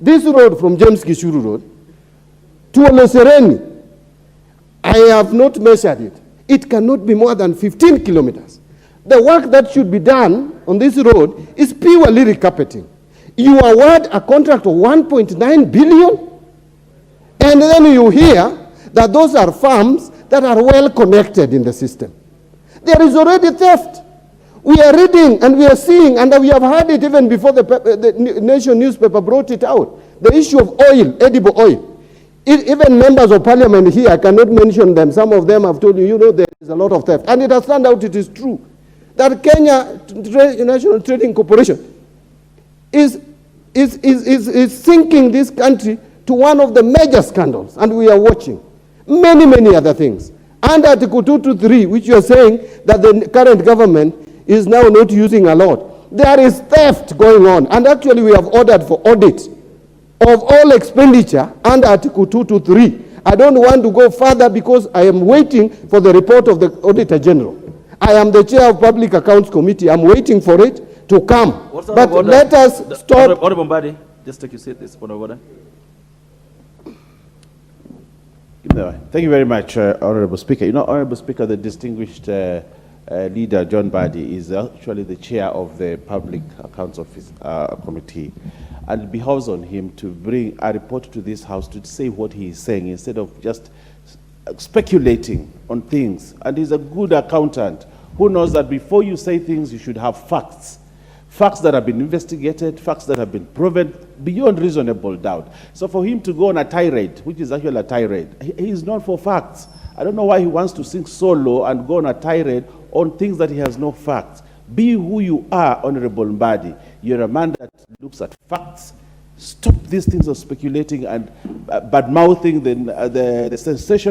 This road from James Gishuru Road to Olosereni, I have not measured it. It cannot be more than 15 kilometers. The work that should be done on this road is purely recarpeting. You award a contract of 1.9 billion, and then you hear that those are farms that are well connected in the system. There is already theft. We are reading and we are seeing, and we have heard it even before the Nation newspaper brought it out. The issue of oil, edible oil. Even members of parliament here, I cannot mention them. Some of them have told you, there is a lot of theft. And it has turned out it is true. That Kenya National Trading Corporation is sinking this country to one of the major scandals. And we are watching many, many other things. And Article 223, which you are saying that the current government is now not using a lot. There is theft going on. And actually we have ordered for audit of all expenditure under Article 223. I don't want to go further because I am waiting for the report of the Auditor General. I am the chair of Public Accounts Committee. I'm waiting for it to come. But let us stop. Honorable Mbadi, just take your seat, this point of order. Thank you very much, Honorable Speaker. Honorable Speaker, the distinguished leader, John Mbadi, is actually the chair of the Public Accounts Office Committee. And it behoves on him to bring a report to this House to say what he is saying instead of just speculating on things. And he's a good accountant who knows that before you say things, you should have facts. Facts that have been investigated, facts that have been proven beyond reasonable doubt. So for him to go on a tirade, which is actually a tirade, he is not for facts. I don't know why he wants to sing solo and go on a tirade on things that he has no facts. Be who you are, Honorable Mbadi. You're a man that looks at facts. Stop these things of speculating and bad-mouthing the sensation